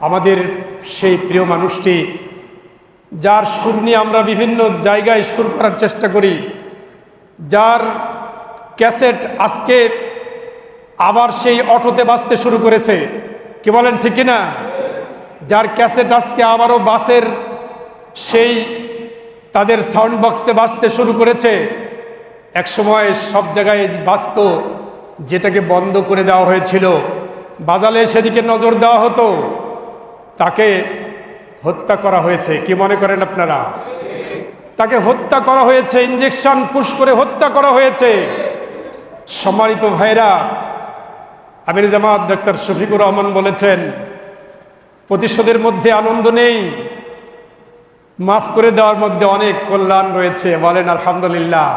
আমাদের সেই প্রিয় মানুষটি, যার সুর নিয়ে আমরা বিভিন্ন জায়গায় সুর করার চেষ্টা করি, যার ক্যাসেট আজকে আবার সেই অটোতে বাজতে শুরু করেছে, কি বলেন ঠিক কিনা? যার ক্যাসেট আজকে আবারও বাসের সেই তাদের সাউন্ড বক্সে বাজতে শুরু করেছে। এক সময় সব জায়গায় বাজতো, যেটাকে বন্ধ করে দেওয়া হয়েছিল, বাজালে সেদিকে নজর দেওয়া হতো, তাকে হত্যা করা হয়েছে। কি মনে করেন আপনারা? তাকে হত্যা করা হয়েছে, ইঞ্জেকশন পুশ করে হত্যা করা হয়েছে। সম্মানিত ভাইরা, আমির জামাত ডক্টর শফিকুর রহমান বলেছেন, প্রতিশোধের মধ্যে আনন্দ নেই, মাফ করে দেওয়ার মধ্যে অনেক কল্যাণ রয়েছে। বলেন আলহামদুলিল্লাহ।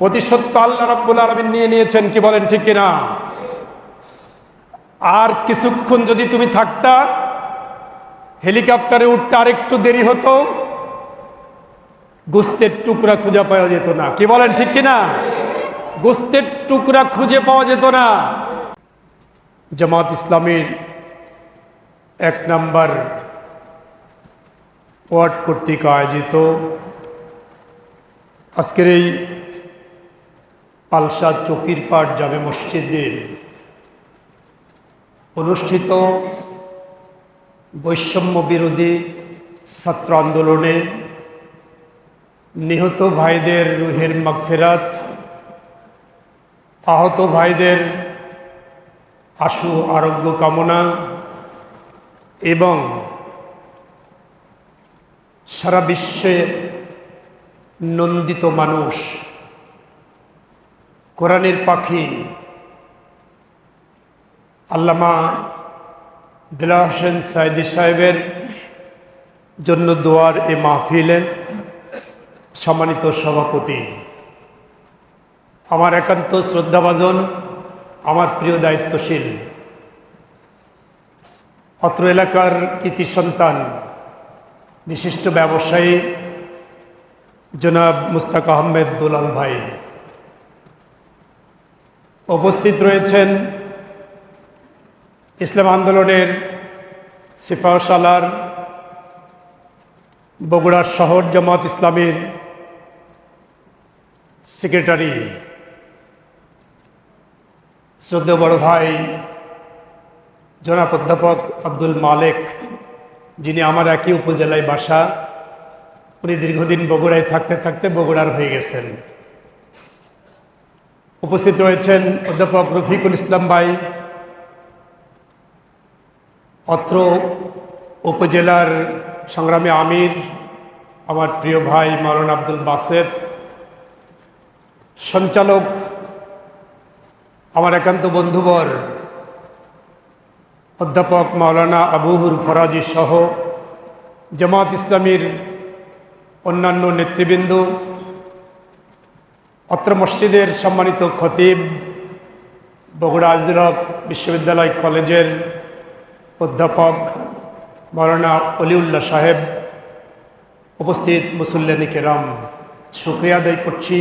প্রতিশোধ তো আল্লাহ রাব্বুল আলামিন নিয়ে নিয়েছেন, কি বলেন ঠিক কিনা? আর কিছুক্ষণ যদি তুমি থাকতা, হেলিকপ্টারে উঠতে আর একটু দেরি হতো, গোস্তের টুকরা খুঁজে পাওয়া যেত না। কি বলেন ঠিক কিনা? গোস্তের টুকরা খুঁজে পাওয়া যেত না। জামাত ইসলামীর 1 নম্বর ওয়ার্ড কর্তৃক আয়োজিত আজকের এই পালসা চকিরপাট জামে মসজিদে অনুষ্ঠিত বৈষম্য বিরোধী ছাত্র আন্দোলনে নিহত ভাইদের রুহের মাগফিরাত, আহত ভাইদের আশু আরোগ্য কামনা এবং সারা বিশ্বের নন্দিত মানুষ, কোরআনের পাখি আল্লামা দেলাওয়ার হোসেন সাইদি সাহেবের জন্য দোয়ার এ মাহফিলের সম্মানিত সভাপতি, আমার একান্ত শ্রদ্ধাভাজন, আমার প্রিয় দায়িত্বশীল, অত্র এলাকার কৃতি সন্তান, বিশিষ্ট ব্যবসায়ী জনাব মুস্তাক আহমেদ দুলাল ভাই, উপস্থিত রয়েছেন ইসলাম আন্দোলনের সিপাহসালার বগুড়ার শহর জামাত ইসলামীর সেক্রেটারি শ্রদ্ধেয় বড় ভাই জনাব অধ্যাপক আব্দুল মালেক, যিনি আমার একই উপজেলায় বাসা। উনি দীর্ঘদিন বগুড়ায় থাকতে থাকতে বগুড়ার হয়ে গেছেন। উপস্থিত রয়েছেন অধ্যাপক রফিকুল ইসলাম ভাই, অত্র উপজেলার সংগ্রামী আমির, আমার প্রিয় ভাই মাওলানা আব্দুল বাসেত, সঞ্চালক আমার একান্ত বন্ধুবর অধ্যাপক মাওলানা আবুহুর ফরাজি সহ জামাত ইসলামীর অন্যান্য নেতৃবৃন্দ, অত্র মসজিদের সম্মানিত খতিব, বগুড়া আজিজুল বিশ্ববিদ্যালয় কলেজের অধ্যাপক মাওলানা অলিউল্লাহ সাহেব, উপস্থিত মুসল্লিয়ানি কেরাম, শুকরিয়া আদায় করছি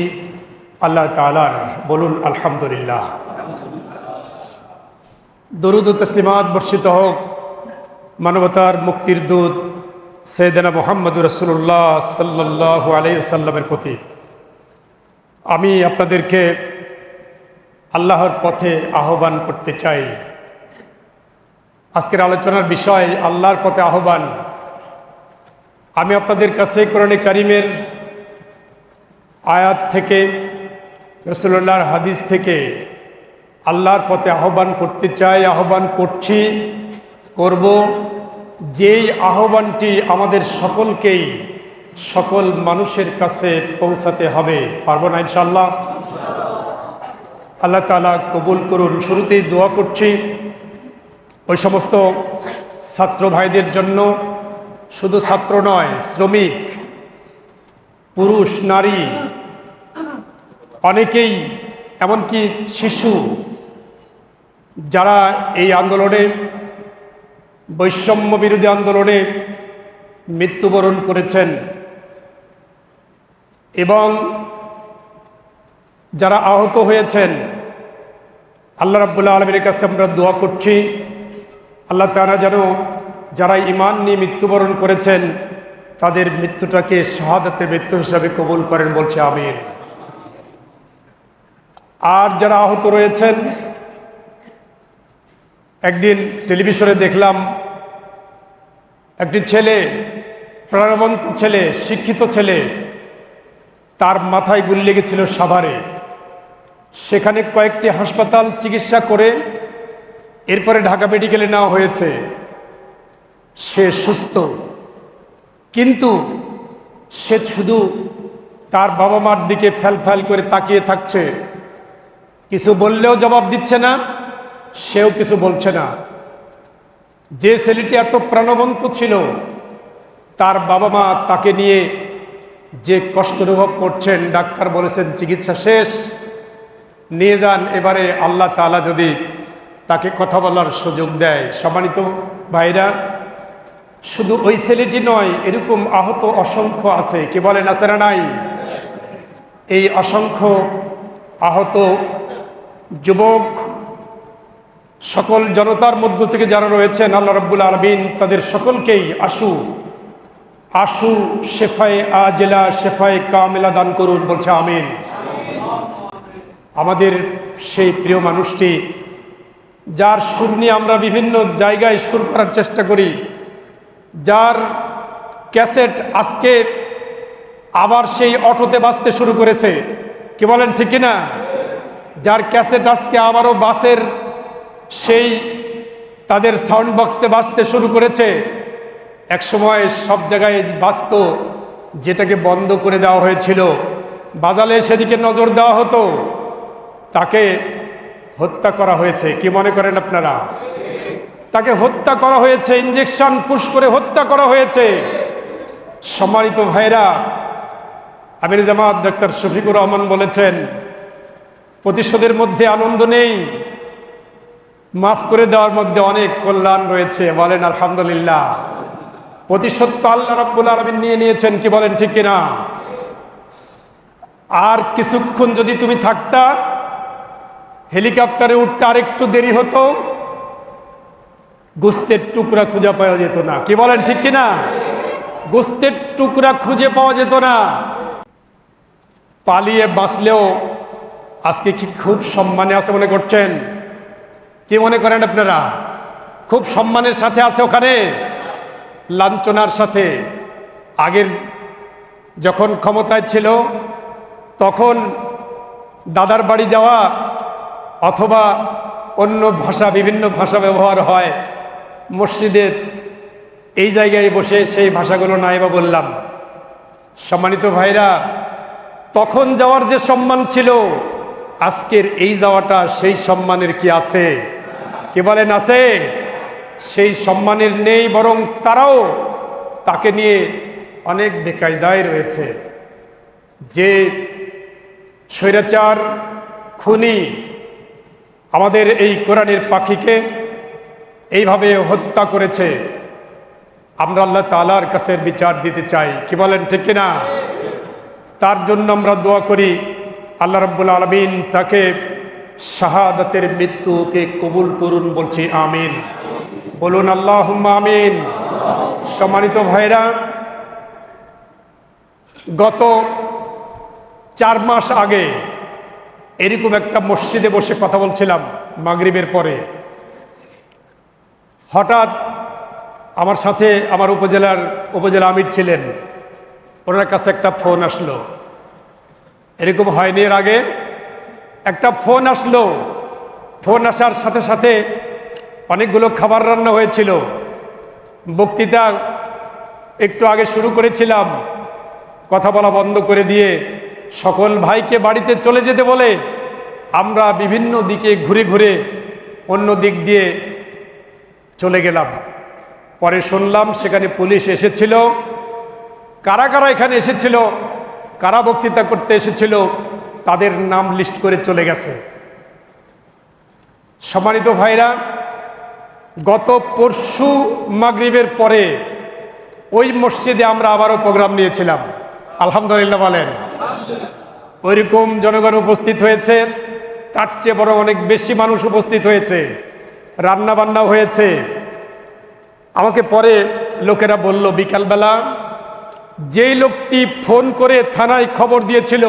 আল্লাহ তাআলার। বলুন আলহামদুলিল্লাহ। দরুদ ও তসলিমাত বর্ষিত হোক মানবতার মুক্তির দূত সৈয়দনা মুহাম্মদুর রাসূলুল্লাহ সাল্লাল্লাহু আলাইহি ওয়াসাল্লামের প্রতি। আমি আপনাদেরকে আল্লাহর পথে আহ্বান করতে চাই। আজকের আলোচনার বিষয় আল্লাহর পথে আহ্বান। আমি আপনাদের কাছে কোরআনে কারিমের আয়াত থেকে, রাসূলুল্লাহর হাদিস থেকে আল্লাহর পথে আহ্বান করতে চাই, আহ্বান করছি, করব। যেই আহ্বানটি আমাদের সকলকেই, সকল মানুষের কাছে পৌঁছাতে হবে। পারবো না ইনশাআল্লাহ? আল্লাহ তাআলা কবুল করুন। শুরুতেই দোয়া করছি ওই সমস্ত ছাত্র ভাইদের জন্য, শুধু ছাত্র নয়, শ্রমিক, পুরুষ, নারী, অনেকেই, এমনকি শিশু, যারা এই আন্দোলনে, বৈষম্য বিরোধী আন্দোলনে মৃত্যুবরণ করেছেন এবং যারা আহত হয়েছেন, আল্লাহ রাব্বুল আলামিনের কাছে আমরা দোয়া করছি আল্লাহ তাআলা যেন যারা ঈমান নিয়ে মৃত্যুবরণ করেছেন তাদের মৃত্যুটাকে শাহাদাতের মৃত্যু হিসাবে কবুল করেন বলছে আমিন। আর যারা আহত রয়েছেন, একদিন টেলিভিশনে দেখলাম একটি ছেলে, প্রাণবন্ত ছেলে, শিক্ষিত ছেলে, তার মাথায় গুলি লেগেছিল সাভারে। সেখানে কয়েকটি হাসপাতাল চিকিৎসা করে এরপরে ঢাকা মেডিকেলে নেওয়া হয়েছে, সে সুস্থ। কিন্তু সে শুধু তার বাবা মার দিকে ফ্যাল করে তাকিয়ে থাকছে, কিছু বললেও জবাব দিচ্ছে না, সেও কিছু বলছে না। যে ছেলেটি এত প্রাণবন্ত ছিল, তার বাবা মা তাকে নিয়ে যে কষ্ট অনুভব করছেন, ডাক্তার বলেছেন চিকিৎসা শেষ, নিয়ে যান, এবারে আল্লাহ তাআলা যদি তাকে কথা বলার সুযোগ দেয়। সম্মানিত ভাইরা, শুধু ওই ছেলেটি নয়, এরকম আহত অসংখ্য আছে। কি বলেন, আছে না নাই? এই অসংখ্য আহত যুবক সকল জনতার মধ্য থেকে যারা রয়েছেন, আল্লাহ রাব্বুল আলামিন তাদের সকলকেই আশু শেফায়ে আজেলা, শেফায়ে কামেলা দান করুন বলছে আমিন। আমাদের সেই প্রিয় মানুষটি, যার সুর নিয়ে আমরা বিভিন্ন জায়গায় সুর করার চেষ্টা করি, যার ক্যাসেট আজকে আবার সেই অটোতে বাজতে শুরু করেছে। কি বলেন, ঠিক কিনা? যার ক্যাসেট আজকে আবারও বাসের সেই তাদের সাউন্ড বক্সতে বাজতে শুরু করেছে। এক সময় সব জায়গায় বাজতো, যেটাকে বন্ধ করে দেওয়া হয়েছিল, বাজালে সেদিকে নজর দেওয়া হতো, তাকে হত্যা করা হয়েছে। কি মনে করেন আপনারা? তাকে হত্যা করা হয়েছে, ইঞ্জেকশন পুশ করে হত্যা করা হয়েছে। সম্মানিত ভাইরা, আমির জামাত ডক্টর শফিকুর রহমান বলেছেন, প্রতিশোধের মধ্যে আনন্দ নেই, মাফ করে দেওয়ার মধ্যে অনেক কল্যাণ রয়েছে। বলেন আলহামদুলিল্লাহ। প্রতিশোধ তো আল্লাহ রাব্বুল আলামিন নিয়ে নিয়েছেন। কি বলেন, ঠিক কিনা? আর কিছুক্ষণ যদি তুমি থাকতা, হেলিকপ্টারে উঠতে আর একটু দেরি হতো, গোস্তের টুকরা খুঁজে পাওয়া যেত না। কি বলেন, ঠিক কিনা? গোস্তের টুকরা খুঁজে পাওয়া যেত না। পালিয়ে বাঁচলেও আজকে কি খুব সম্মানে আছে মনে করছেন? কি মনে করেন আপনারা? খুব সম্মানের সাথে আছে ওখানে, লাঞ্ছনার সাথে। আগের যখন ক্ষমতায় ছিল, তখন দাদার বাড়ি যাওয়া অথবা অন্য ভাষা, বিভিন্ন ভাষা ব্যবহার হয় মসজিদে, এই জায়গায় বসে সেই ভাষাগুলো নাই বা বললাম। সম্মানিত ভাইরা, তখন যাওয়ার যে সম্মান ছিল, আজকের এই যাওয়াটা সেই সম্মানের কি আছে? কি বলেন, আছে? সেই সম্মানের নেই, বরং তারাও তাকে নিয়ে অনেক বেকায়দায় রয়েছে। যে স্বৈরাচার খুনি আমাদের এই কোরআনের পাখিকে এইভাবে হত্যা করেছে, আমরা আল্লাহ তাআলার কাছে বিচার দিতে চাই। কি বলেন, ঠিক কিনা? তার জন্য আমরা দোয়া করি, আল্লাহ রাব্বুল আলামিন তাকে শাহাদাতের মৃত্যুকে কবুল করুন বলছি আমিন। বলুন আল্লাহুম্মা আমিন। সম্মানিত ভাইরা, গত 4 মাস আগে এরকম একটা মসজিদে বসে কথা বলছিলাম মাগরিবের পরে। হঠাৎ আমার সাথে আমার উপজেলা আমির ছিলেন, ওনার কাছে একটা ফোন আসলো। এরকম হয়নি এর আগে। একটা ফোন আসলো, ফোন আসার সাথে সাথে অনেকগুলো খাবার রান্না হয়েছিল। বক্তৃতা একটু আগে শুরু করেছিলাম, কথা বলা বন্ধ করে দিয়ে সকল ভাইকে বাড়িতে চলে যেতে বলে আমরা বিভিন্ন দিকে ঘুরে ঘুরে অন্য দিক দিয়ে চলে গেলাম। পরে শুনলাম সেখানে পুলিশ এসেছিল। কারা কারা এখানে এসেছিল, কারা বক্তৃতা করতে এসেছিল, তাদের নাম লিস্ট করে চলে গেছে। সম্মানিত ভাইরা, গত পরশু মাগরিবের পরে ওই মসজিদে আমরা আবারও প্রোগ্রাম নিয়েছিলাম। আলহামদুলিল্লাহ বলেন। ওইরকম জনগণ উপস্থিত হয়েছে, তার চেয়ে বড় অনেক বেশি মানুষ উপস্থিত হয়েছে, রান্না বান্না হয়েছে। আমাকে পরে লোকেরা বলল বিকালবেলা যেই লোকটি ফোন করে থানায় খবর দিয়েছিল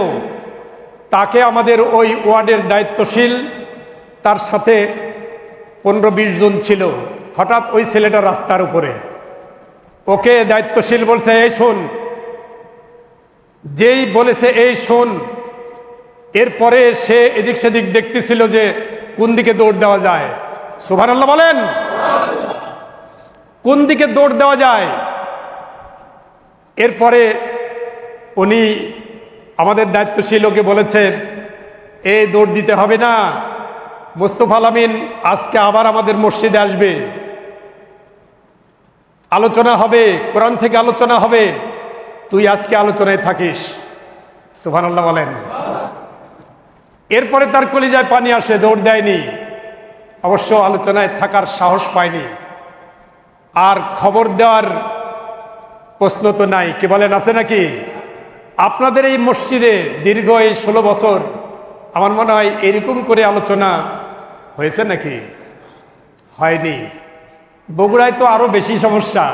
তাকে আমাদের ওই ওয়ার্ডের দায়িত্বশীল, তার সাথে 15-20 জন ছিল। হঠাৎ ওই ছেলেটা রাস্তার উপরে, ওকে দায়িত্বশীল বলছে এই শোন, যেই বলেছে এই শোন, এরপরে সে এদিক সেদিক দেখতেছিল যে কোন দিকে দৌড় দেওয়া যায়। সুবহানাল্লাহ বলেন, কোন দিকে দৌড় দেওয়া যায়। এরপরে উনি আমাদের দায়িত্বশীল ওকে বলেছে এই দৌড় দিতে হবে না, মোস্তফা আল আমিন আজকে আবার আমাদের মসজিদে আসবে, আলোচনা হবে, কোরআন থেকে আলোচনা হবে, তুই আজকে আলোচনায় থাকিস। সুবহানাল্লাহ বলেন। এরপরে তার কলিজায় পানি আসে, দৌড় দেয়নি, অবশ্য আলোচনায় থাকার সাহস পায়নি। আর খবর দেওয়ার প্রশ্ন তো নাই, কি বলেন, আছে নাকি? আপনাদের এই মসজিদে দীর্ঘ এই 16 বছর আমার মনে হয় এরকম করে আলোচনা হয়েছে নাকি? হয়নি। বগুড়ায় তো আরো বেশি সমস্যা,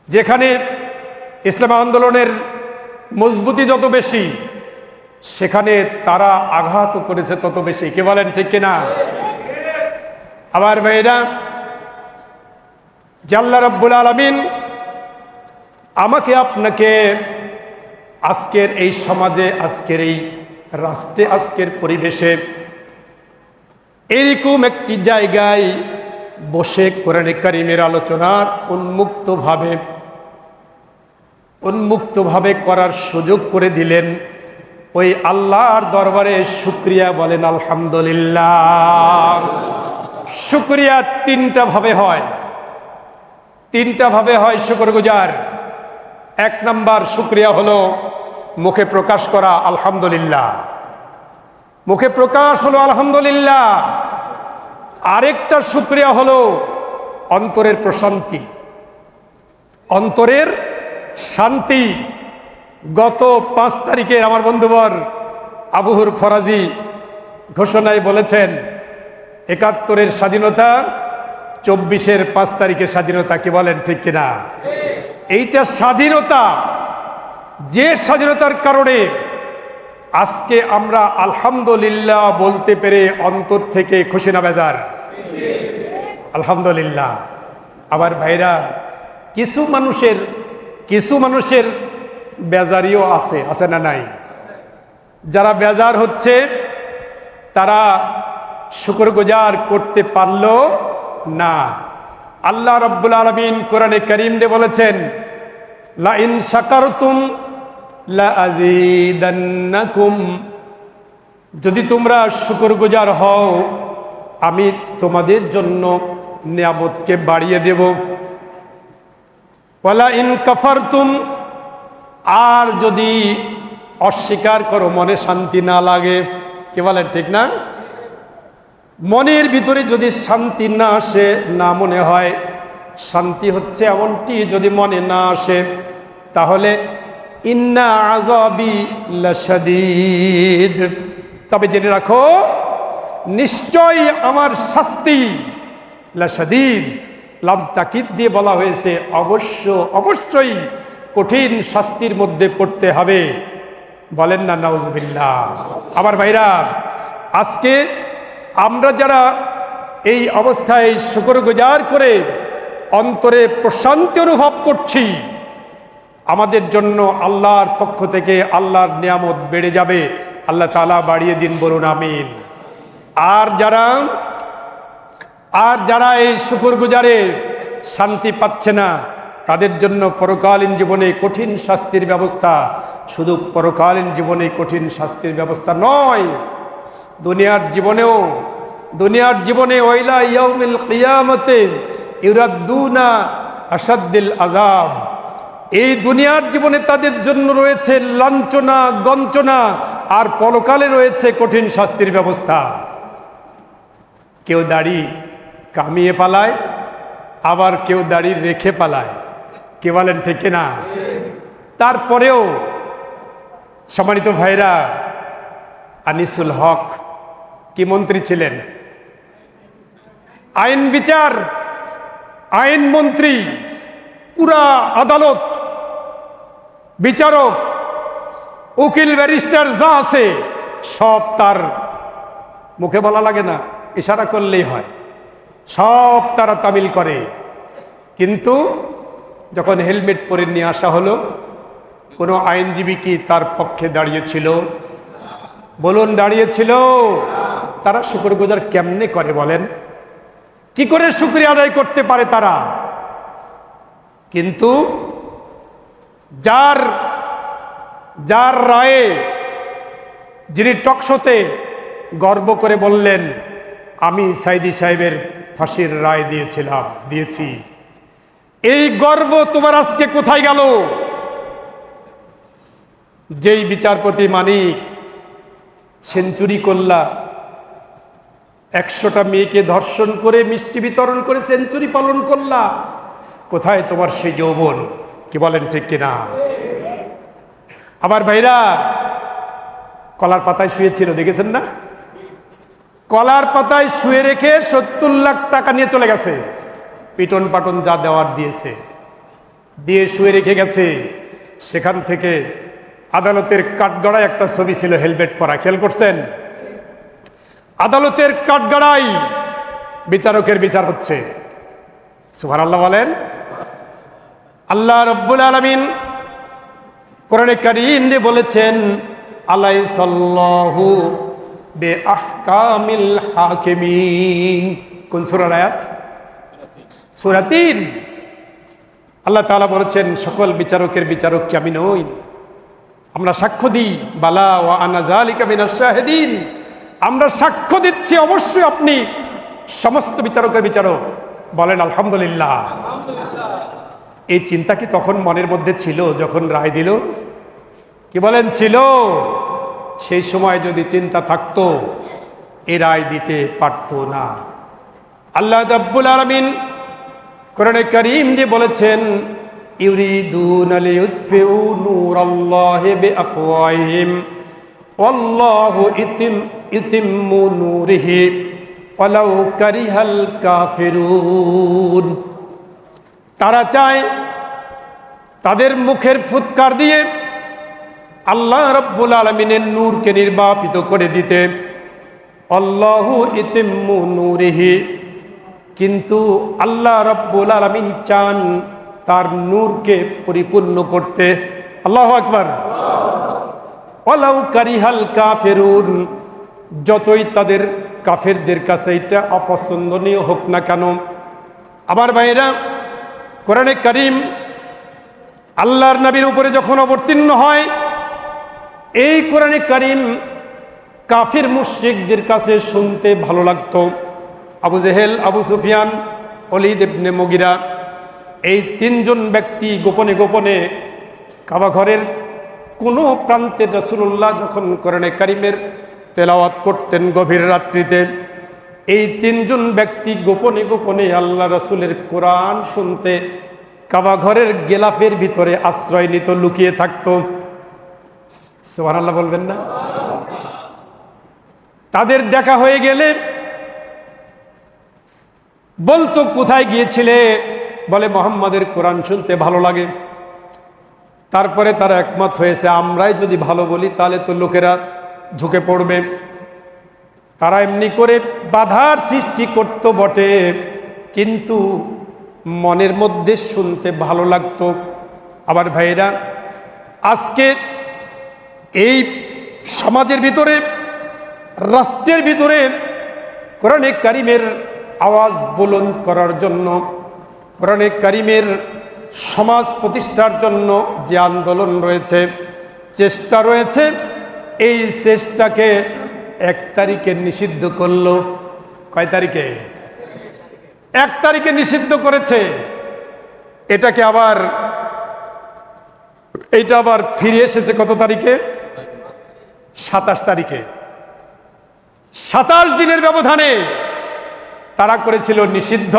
যেখানে ইসলাম আন্দোলনের মজবুতি যত বেশি সেখানে তারা আঘাত করেছে তত বেশি, কি বলেন, ঠিক কিনা? আবার ভাইরা, আল্লাহ রাব্বুল আলামিন আমাকে আপনাকে আজকের এই সমাজে, আজকের এই রাষ্ট্রে, আজকের পরিবেশে এরকম একটি জায়গায় বসে কোরআনে কারিমের আলোচনার উন্মুক্তভাবে করার সুযোগ করে দিলেন। ওই আল্লাহর দরবারে শুকরিয়া বলেন আলহামদুলিল্লাহ। শুকরিয়া তিনটা ভাবে হয় শুকরগুজার। 1 নাম্বার শুকরিয়া হলো মুখে প্রকাশ করা আলহামদুলিল্লাহ, মুখে প্রকাশ হলো আলহামদুলিল্লাহ। আরেকটা শুকরিয়া হলো অন্তরের প্রশান্তি, অন্তরের শান্তি। গত 5 তারিখে আমার বন্ধুবর আবুহুর ফরাজি ঘোষণায় বলেছেন 71-এর স্বাধীনতা, 24-এর 5 তারিখের স্বাধীনতা, কি বলেন, ঠিক কিনা? এইটা স্বাধীনতা, যে স্বাধীনতার কারণে আজকে আমরা আলহামদুলিল্লাহ বলতে পেরে অন্তর থেকে খুশি না বেজার? আলহামদুলিল্লাহ। আবার ভাইরা, কিছু মানুষের বেজারিও আছে না নাই? যারা বেজার হচ্ছে তারা শুকরগুজার করতে পারল না। আল্লাহ রাব্বুল আলামিন কোরআনে কারীম দিয়ে বলেছেন লা ইন শাকারতুম লা আযীদান্নাকুম, যদি তোমরা শুকরগুজার হও আমি তোমাদের জন্য নিয়ামতকে বাড়িয়ে দেব। ওয়ালা ইন কাফারতুম, আর যদি অস্বীকার করো, মনে শান্তি না লাগে, কি বলেন, ঠিক না? মনের ভিতরে যদি শান্তি না আসে, না মনে হয় শান্তি হচ্ছে এমনটি যদি মনে না আসে, তাহলে ইন্না আযাবি লাশাদীদ, তবে জেনে রাখো নিশ্চয় আমার শাস্তি, লাশাদীদ লাম তাকিদ দিয়ে বলা হয়েছে, অবশ্যই কঠিন শাস্তির মধ্যে পড়তে হবে। বলেন না নাউজুবিল্লাহ। আবার ভাইরা, আজকে আমরা যারা এই অবস্থায় শুকরগুজার করে অন্তরে প্রশান্তি অনুভব করছি, আমাদের জন্য আল্লাহর পক্ষ থেকে আল্লাহর নিয়ামত বেড়ে যাবে। আল্লাহ তাআলা বাড়িয়ে দিন, বলুন আমিন। আর যারা এই শুকরগুজারে শান্তি পাচ্ছে না, তাদের জন্য পরকালীন জীবনে কঠিন শাস্তির ব্যবস্থা। শুধু পরকালীন জীবনে কঠিন শাস্তির ব্যবস্থা নয়, দুনিয়ার জীবনে ওয়াইলা ইয়াউমিল কিয়ামতে ইউরাদ্দুনা আশাদ্দিল আযাব, এই দুনিয়ার জীবনে তাদের জন্য রয়েছে লাঞ্ছনা, গঞ্জনা, আর পরকালে রয়েছে কঠিন শাস্তির ব্যবস্থা। কেউ দাড়ি কামিয়ে পালায়, আবার কেউ দাড়ি রেখে পালায়, কে বলেন, ঠিক কিনা? তারপরেও সম্মানিত ভাইরা, আনিসুল হক কি মন্ত্রী ছিলেন, আইন বিচার আইনমন্ত্রী, পুরা আদালত, বিচারক, উকিল, ব্যারিস্টার যা আছে সব তার মুখে বলা লাগে না, ইশারা করলেই হয়, সব তারা তামিল করে। কিন্তু যখন হেলমেট পরে নিয়ে আসা হলো, কোনো আইনজীবী কি তার পক্ষে দাঁড়িয়েছিল? বলুন, দাঁড়িয়েছিল? তারা শুকরগুজার কেমনে করে বলেন? কি করে শুকরিয়া আদায় করতে পারে তারা? কিন্তু যার রায়ে, যিনি টকশোতে গর্ব করে বললেন, আমি সাইদি সাহেবের ফাঁসির রায় দিয়েছি, এই গর্ব তোমার আজকে কোথায় গেল? যেই বিচারপতি মানিক সেঞ্চুরি করলা, 100টা মেয়েকে ধর্ষণ করে মিষ্টি বিতরণ করে সেঞ্চুরি পালন করলা, কোথায় তোমার সেই যৌবন? কি বলেন, ঠিক কিনা? আবার ভাইরা, কলার পাতায় শুয়েছিল, দেখেছেন না? কলার পাতায় শুয়ে রেখে 70 লাখ টাকা নিয়ে চলে গেছে, পিটন পাটন যা দেওয়ার দিয়েছে, দিয়ে শুয়ে রেখে গেছে। সেখান থেকে আদালতের কাঠগড়ায় একটা ছবি ছিল হেলমেট পরা, খেয়াল করছেন? আদালতের কাঠগড়ায় বিচারকের বিচার হচ্ছে। সুবহানাল্লাহ বলেন। আল্লাহ রাব্বুল আলামিন কোরআনে কারীম দিয়ে বলেছেন, আলাইসাল্লাহু বিআহকামিল হাকিমিন। কোন সূরার আয়াত? সূরা 3। আল্লাহ তাআলা বলেছেন, সকল বিচারকের বিচারক কি আমি নই? আমরা সাক্ষ্য দিই, বালা ওয়া আনা যালিকা মিনাশ শাহিদিন। আমরা সাক্ষ্য দিচ্ছি, অবশ্যই আপনি সমস্ত বিচারকের বিচারক। বলেন আলহামদুলিল্লাহ। এই চিন্তা কি তখন মনের মধ্যে ছিল যখন রায় দিল? কি বলেন, ছিল? সেই সময় যদি চিন্তা থাকতো, এই রায় দিতে পারত না। আল্লাহ রাব্বুল আলামিন কোরআনে কারীম দিয়ে বলেছেন, ইউরিদুনা লিইউতফিউ নূরাল্লাহি বিআফওয়াহিহিম ওয়াল্লাহু ইউতিম্মু নূরিহি ওয়ালাউ কারিহাল কাফিরুন। তারা চায় তাদের মুখের ফুৎকার দিয়ে আল্লাহ রাব্বুল আলামিনের নূরকে নির্বাপিত করে দিতে। আল্লাহু ইতিম্মু নূরিহি, কিন্তু আল্লাহ রাব্বুল আলামিন চান তার নূরকে পরিপূর্ণ করতে। আল্লাহু আকবার। ওয়ালাউ কারিহাল কাফিরুন, যতই তাদের কাফেরদের কাছে এটা অপছন্দনীয় হোক না কেন। আবার ভাইরা, কোরআনে কারীম আল্লাহর নবীর উপরে যখন অবতীর্ণ হয়, এই কোরআনে কারীম কাফির মুশরিকদের কাছে শুনতে ভালো লাগতো। আবু জেহেল, আবু সুফিয়ান, ওলীদ ইবনে মুগিরা, এই 3জন ব্যক্তি গোপনে গোপনে কাবা ঘরের কোনো প্রান্তে রাসূলুল্লাহ যখন কোরআনে কারীমের তেলাওয়াত করতেন গভীর রাত্রিতে, এই 3জন ব্যক্তি গোপনে গোপনে আল্লাহ রাসূলের কোরআন শুনতে কাবা ঘরের গেলাফের ভিতরে আশ্রয় নিত, লুকিয়ে থাকতো। সুবহানাল্লাহ বলবেন না? তাদের দেখা হয়ে গেলে বলতো, কোথায় গিয়েছিলে? বলে, মুহাম্মাদের কোরআন শুনতে ভালো লাগে। তারপরে তারা একমত হয়েছে, আমরাই যদি ভালো বলি তাহলে তো লোকেরা ঝুঁকে পড়বে। তারা এমনি করে বাধার সৃষ্টি করত বটে, কিন্তু মনের মধ্যে শুনতে ভালো লাগতো। আবার ভাইরা, আজকে এই সমাজের ভিতরে, রাষ্ট্রের ভিতরে কোরআনে কারীমের আওয়াজ বুলন্দ করার জন্য, কোরআনে কারীমের সমাজ প্রতিষ্ঠার জন্য যে আন্দোলন রয়েছে, চেষ্টা রয়েছে, এই চেষ্টাকে 1 তারিখে নিষিদ্ধ করলো। কয় তারিখে? 1 তারিখে নিষিদ্ধ করেছে। এটা আবার ফিরে এসেছে কত তারিখে? 27 তারিখে। 27 দিনের ব্যবধানে তারা করেছিল নিষিদ্ধ।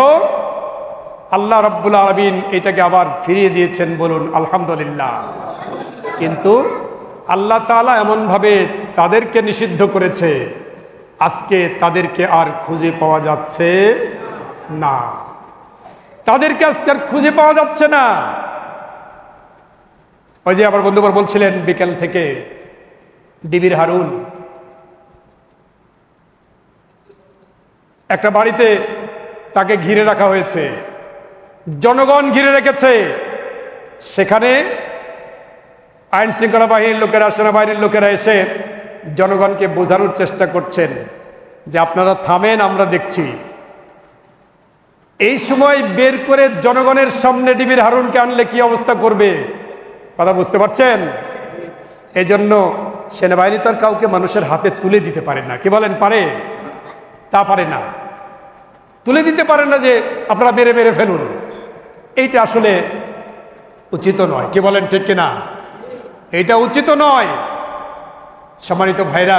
আল্লাহ রাব্বুল আলামিন এটাকে আবার ফিরিয়ে দিয়েছেন, বলুন আলহামদুলিল্লাহ। কিন্তু আল্লাহ তাআলা এমনভাবে তাদেরকে নিষিদ্ধ করেছে, আজকে তাদেরকে আর খুঁজে পাওয়া যাচ্ছে না। তাদেরকে আজকে আর খুঁজে পাওয়া যাচ্ছে না। ওই যে আমার বন্ধুবার বলছিলেন বিকেল থেকে ডিবির হারুন একটা বাড়িতে তাকে ঘিরে রাখা হয়েছে, জনগণ ঘিরে রেখেছে। সেখানে আইন শৃঙ্খলা বাহিনীর লোকেরা, সেনাবাহিনীর লোকেরা এসে জনগণকে বোঝানোর চেষ্টা করছেন যে আপনারা থামেন, আমরা দেখছি। এই সময় বের করে জনগণের সামনে ডিবির হারুনকে আনলে কি অবস্থা করবে কথা বুঝতে পারছেন? এই জন্য সেনাবাহিনী তো আর কাউকে মানুষের হাতে তুলে দিতে পারে না। কি বলেন, পারে? তা পারে না, তুলে দিতে পারে না যে আপনারা মেরে মেরে ফেলুন। এইটা আসলে উচিত নয়। কি বলেন, ঠিক কিনা? এইটা উচিত নয়। সম্মানিত ভাইরা,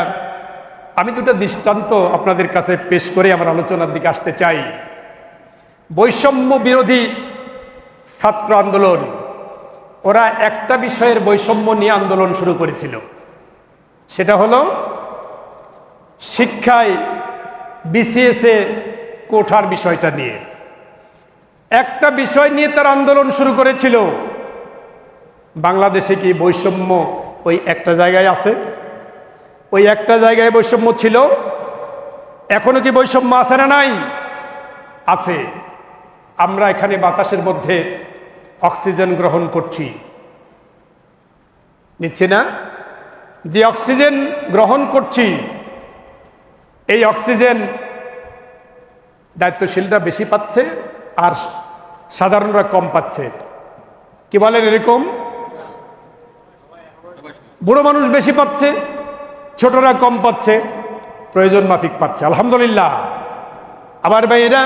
আমি দুটো দৃষ্টান্ত আপনাদের কাছে পেশ করে আমার আলোচনার দিকে আসতে চাই। বৈষম্য বিরোধী ছাত্র আন্দোলন, ওরা একটা বিষয়ের বৈষম্য নিয়ে আন্দোলন শুরু করেছিল, সেটা হলো শিক্ষায় বিসিএসে কোঠার বিষয়টা নিয়ে। একটা বিষয় নিয়ে তার আন্দোলন শুরু করেছিল। বাংলাদেশে কি বৈষম্য ওই একটা জায়গায় আছে? ওই একটা জায়গায় বৈষম্য ছিল। এখনো কি বৈষম্য আছে না নাই? আছে। আমরা এখানে বাতাসের মধ্যে অক্সিজেন গ্রহণ করছি, নিচ্ছি না? যে অক্সিজেন গ্রহণ করছি, এই অক্সিজেন দায়িত্বশীলরা বেশি পাচ্ছে আর সাধারণরা কম পাচ্ছে। কি বলেন এরকম? বুড়ো মানুষ বেশি পাচ্ছে, ছোটরা কম পাচ্ছে, প্রয়োজন মাফিক পাচ্ছে, আলহামদুলিল্লাহ। আবার ভাইরা,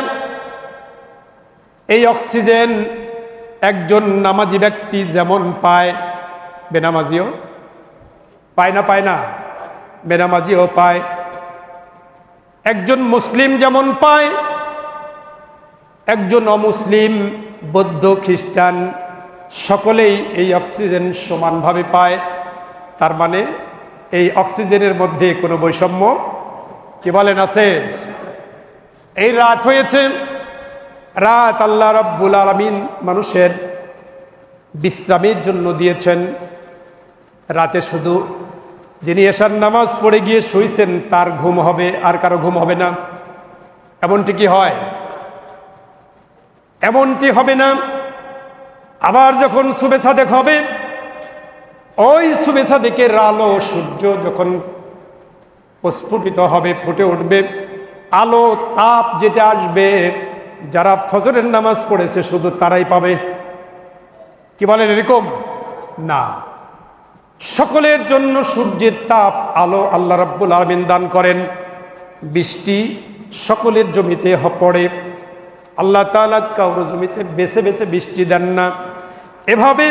এই অক্সিজেন একজন নামাজি ব্যক্তি যেমন পায়, বেনামাজিও পায় না? পায় না? বেনামাজিও পায়। একজন মুসলিম যেমন পায়, একজন অমুসলিম, বৌদ্ধ, খ্রিস্টান সকলেই এই অক্সিজেন সমানভাবে পায়। তার মানে এই অক্সিজেনের মধ্যে কোনো বৈষম্য, কি বলেন, আছে? এই রাত হয়েছে, রাত আল্লাহ রাব্বুল আলামিন মানুষের বিশ্রামের জন্য দিয়েছেন। রাতে শুধু যিনি এশার নামাজ পড়ে গিয়ে শুইছেন তার ঘুম হবে, আর কারো ঘুম হবে না। এমনটি কি হয়? এমনটি হবে না। আবার যখন সুবে সাদেক হবে, ওই সুবে সাদেকের আলো, সূর্য যখন প্রস্ফুটিত হবে, ফুটে উঠবে, আলো তাপ যেটা আসবে, যারা ফজরের নামাজ পড়েছে শুধু তারাই পাবে। কি বলেন এরকম? না, সকলের জন্য সূর্যের তাপ, আলো আল্লাহ রাব্বুল আলামিন দান করেন। বৃষ্টি সকলের জমিতে পড়ে, আল্লাহ তাআলা কারো জমিতে বেছে বেছে বৃষ্টি দেন না। এভাবে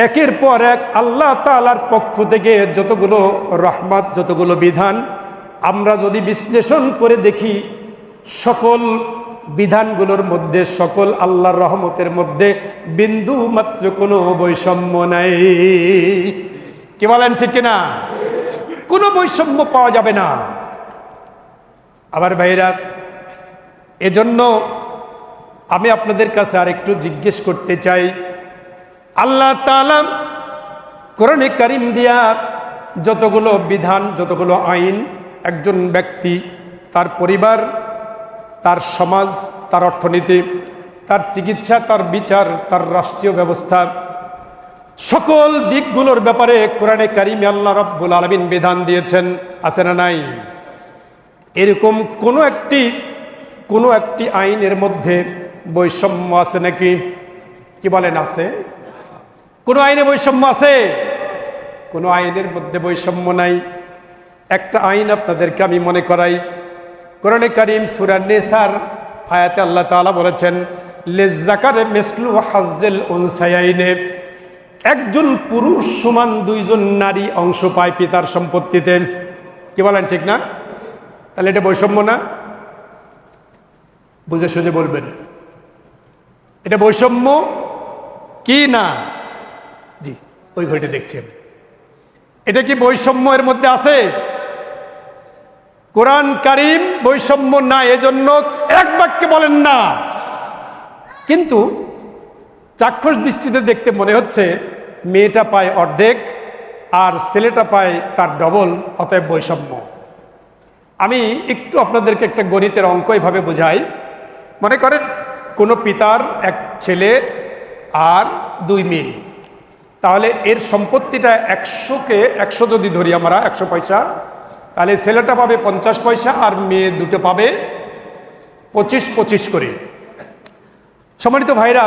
একের পর এক আল্লাহ তাআলার পক্ষ থেকে যতগুলো রহমত, যতগুলো বিধান, আমরা যদি বিশ্লেষণ করে দেখি, সকল বিধানগুলোর মধ্যে, সকল আল্লাহর রহমতের মধ্যে বিন্দু মাত্র কোনো বৈষম্য নাই। কি বলেন, ঠিক কিনা? কোনো বৈষম্য পাওয়া যাবে না। আবার ভাইরা, এজন্য আমি আপনাদের কাছে আরেকটু জিজ্ঞেস করতে চাই, আল্লাহ তাআলা কোরআনে কারীম দিয়া যতগুলো বিধান, যতগুলো আইন, একজন ব্যক্তি, তার পরিবার, তার সমাজ, তার অর্থনীতি, তার চিকিৎসা, তার বিচার, তার রাষ্ট্রীয় ব্যবস্থা, সকল দিকগুলোর ব্যাপারে কোরআনে কারীমে আল্লাহ রাব্বুল আলামিন বিধান দিয়েছেন, আছে না নাই? এরকম কোনো একটি আইনের মধ্যে বৈষম্য আছে নাকি? কি বলেন, আছে? কোনো আইনে বৈষম্য আছে? কোনো আইনের মধ্যে বৈষম্য নাই। একটা আইন আপনাদেরকে আমি মনে করাই। কোরআনে কারীম সূরা নিসার আয়াতে আল্লাহ তাআলা বলেছেন, লিজ্জাকারি মিসলু হাজ্জিল উনসায়াইনে, একজন পুরুষ সমান দুইজন নারী অংশ পায় পিতার সম্পত্তিতে। কি বলেন, ঠিক না? তাহলে এটা বৈষম্য না? বুঝে সুঝে বলবেন, এটা বৈষম্য কি না? জি, ওই ঘড়িটা দেখছেন, এটা কি বৈষম্য এর মধ্যে আছে? কোরআন কারীম বৈষম্য না, এজন্য এক বাক্যে বলেন না। কিন্তু চাক্ষুষ দৃষ্টিতে দেখতে মনে হচ্ছে মেয়েটা পায় অর্ধেক আর ছেলেটা পায় তার ডবল, অতএব বৈষম্য। আমি একটু আপনাদেরকে একটা গণিতের অঙ্ক এভাবে বোঝাই। মনে করেন কোনো পিতার এক ছেলে আর 2 মেয়ে, তাহলে এর সম্পত্তিটা 100কে 100 যদি ধরি আমরা 100 পয়সা, তাহলে ছেলেটা পাবে 50 পয়সা আর মেয়ে দুটো পাবে 25-25 করে। সম্মানিত ভাইরা,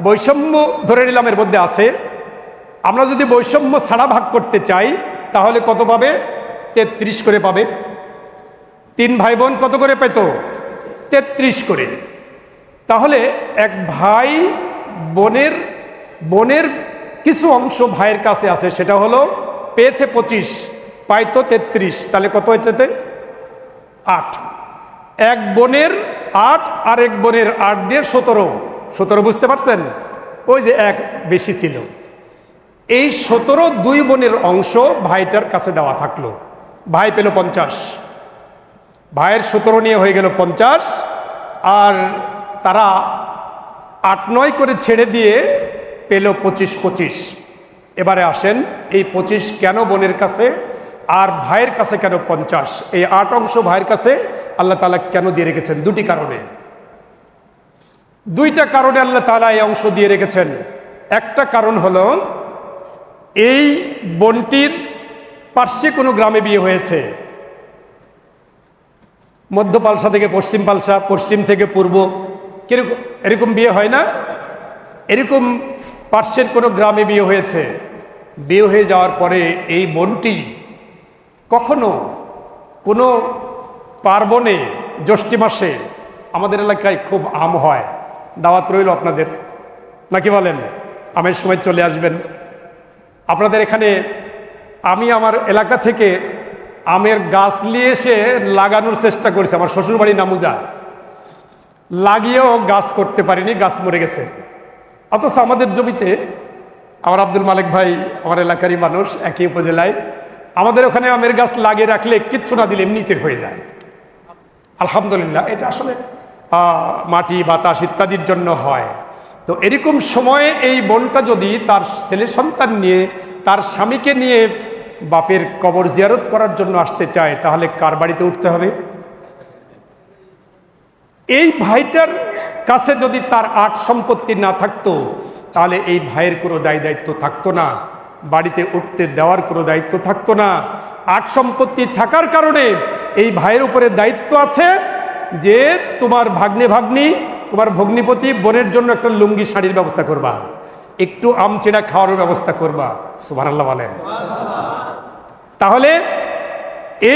বৈষম্য ধরে নিলাম এর মধ্যে আছে। আমরা যদি বৈষম্য ছাড়া ভাগ করতে চাই তাহলে কত পাবে? 33 করে পাবে। 3 ভাই বোন কত করে পেত? 33 করে। তাহলে এক ভাই বোনের কিছু অংশ ভাইয়ের কাছে আছে, সেটা হলো পেয়েছে 25, পাইতো 33, তাহলে কত এটাতে? 8। এক বোনের 8 আর এক বোনের 8 দিয়ে 17 বুঝতে পারছেন? ওই যে এক বেশি ছিল। এই 17 2 বোনের অংশ ভাইটার কাছে দেওয়া থাকলো, ভাই পেল 50। ভাইয়ের 17 নিয়ে হয়ে গেল 50, আর তারা 8-9 করে ছেড়ে দিয়ে পেল 25-25। এবারে আসেন, এই 25 কেন বোনের কাছে আর ভাইয়ের কাছে কেন 50? এই 8 অংশ ভাইয়ের কাছে আল্লাহ তাআলা কেন দিয়ে রেখেছেন? 2টি কারণে। 2টা কারণে আল্লাহ তাআলা এই অংশ দিয়ে রেখেছেন। একটা কারণ হলো এই বোনটির পার্শ্বে কোনো গ্রামে বিয়ে হয়েছে, মধ্য পালসা থেকে পশ্চিম পালসা, পশ্চিম থেকে পূর্ব, কিরকম এরকম বিয়ে হয় না? এরকম পার্শ্বের কোনো গ্রামে বিয়ে হয়েছে। বিয়ে হয়ে যাওয়ার পরে এই বোনটি কখনো কোনো পার্বণে, জ্যৈষ্ঠ মাসে, আমাদের এলাকায় খুব আম হয়, দাওয়াত রইল আপনাদের, নাকি বলেন? আমের সময় চলে আসবেন। আপনাদের এখানে আমি আমার এলাকা থেকে আমের গাছ নিয়ে এসে লাগানোর চেষ্টা করেছি, আমার শ্বশুরবাড়ি নামুজা, লাগিয়েও গাছ করতে পারিনি, গাছ মরে গেছে। অথচ আমাদের জমিতে আমার আব্দুল মালিক ভাই, আমার এলাকারই মানুষ, একই উপজেলায়, আমাদের ওখানে আমের গাছ লাগিয়ে রাখলে কিচ্ছু না দিলে এমনিতে হয়ে যায়। আলহামদুলিল্লাহ, এটা আসলে মাটি, বাতাস ইত্যাদির জন্য হয়। তো এরকম সময়ে এই বোনটা যদি তার ছেলে সন্তান নিয়ে, তার স্বামীকে নিয়ে বাপের কবর জিয়ারত করার জন্য আসতে চায়, তাহলে কার বাড়িতে উঠতে হবে? এই ভাইটার কাছে যদি তার 8 সম্পত্তি না থাকতো, তাহলে এই ভাইয়ের কোনো দায়িত্ব থাকতো না, বাড়িতে উঠতে দেওয়ার কোনো দায়িত্ব থাকতো না। 8 সম্পত্তি থাকার কারণে এই ভাইয়ের উপরে দায়িত্ব আছে যে তোমার ভাগ্নি, তোমার ভগ্নিপতি বোনের জন্য একটা লুঙ্গি শাড়ির ব্যবস্থা করবা, একটু আমচেড়া খাওয়ার ব্যবস্থা করবা। সুবহানাল্লাহ বলেন। তাহলে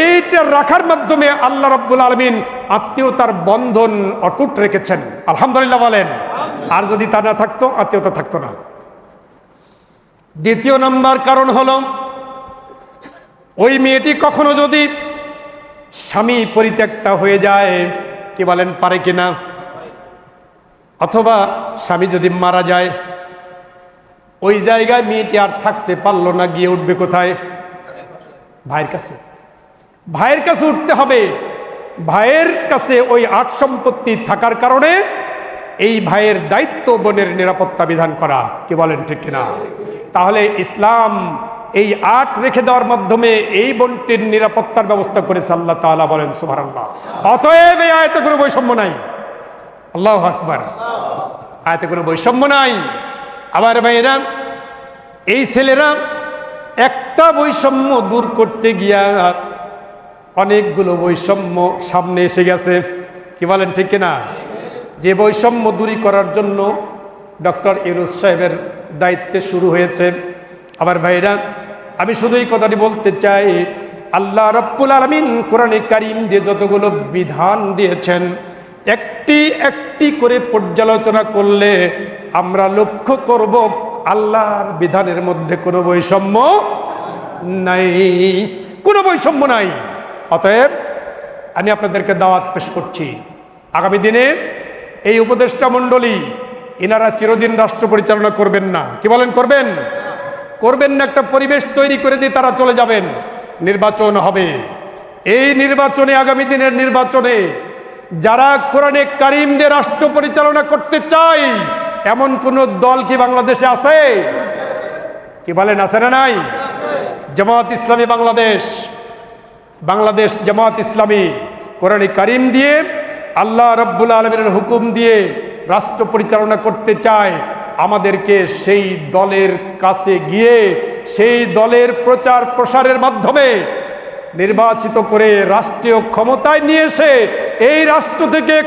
এইটা রাখার মাধ্যমে আল্লাহ রাব্বুল আলামিন আত্মীয়তার বন্ধন অটুট রেখেছেন। আলহামদুলিল্লাহ বলেন। আর যদি তা না থাকতো, আত্মীয়তা থাকতো না। দ্বিতীয় নাম্বার কারণ হলো, ওই মেয়েটি কখনো যদি স্বামী পরিত্যক্তা হয়ে যায়, কি বলেন, পারে কিনা? অথবা স্বামী যদি মারা যায়, ওই জায়গায় মেয়েটি আর থাকতে পারলো না, গিয়ে উঠবে কোথায়? ভাইয়ের কাছে। ভাইয়ের কাছে উঠতে হবে। ভাইয়ের কাছে ওই 8 সম্পত্তি থাকার কারণে এই ভাইয়ের দায়িত্ব বোনের নিরাপত্তা বিধান করা, কি বলেন, ঠিক কিনা? তাহলে ইসলাম এই 8 রেখে দেওয়ার মাধ্যমে এই বোনটির নিরাপত্তার ব্যবস্থা করেছে। আল্লাহ তাআলা বলেন সুবহানাল্লাহ। অতএব এই আয়াতে কোনো বৈষম্য নাই। আল্লাহু আকবার। আয়াতে কোনো বৈষম্য নাই। আবার ভাইয়েরা, এই ছেলেরা একটা বৈষম্য দূর করতে গিয়া অনেকগুলো বৈষম্য সামনে এসে গেছে, কি বলেন, ঠিক কিনা? যে বৈষম্য দূরী করার জন্য ডক্টর ইউনূস সাহেবের দায়িত্বে শুরু হয়েছে। আবার ভাইরা, আমি শুধু এই কথাটি বলতে চাই, আল্লাহ রাব্বুল আলামিন কোরআনে কারীম দিয়ে যতগুলো বিধান দিয়েছেন, একটি একটি করে পর্যালোচনা করলে আমরা লক্ষ্য করব আল্লাহর বিধানের মধ্যে কোনো বৈষম্য নাই, কোনো বৈষম্য নাই। অতএব আমি আপনাদেরকে দাওয়াত পেশ করছি, আগামী দিনে এই উপদেষ্টা মণ্ডলী, এনারা চিরদিন রাষ্ট্র পরিচালনা করবেন না, কি বলেন, করবেন? করবেন না। একটা পরিবেশ তৈরি করে দিয়ে তারা চলে যাবেন। নির্বাচন হবে। এই নির্বাচনে, আগামী দিনের নির্বাচনে যারা কোরআনে কারিম দিয়ে রাষ্ট্র পরিচালনা করতে চায় এমন কোন দল কি বাংলাদেশে আছে? কি বলেন, আছে না নাই? জামাত ইসলামী বাংলাদেশ, বাংলাদেশ জামাত ইসলামী কোরআনে কারিম দিয়ে আল্লাহ রাব্বুল আলামিনের হুকুম দিয়ে রাষ্ট্র পরিচালনা করতে চায়। আমাদেরকে সেই দলের কাছে গিয়ে সেই দলের প্রচার প্রসারের মাধ্যমে নির্বাচিত করে রাষ্ট্রীয় ক্ষমতায় নিয়ে এসে এই রাষ্ট্র থেকে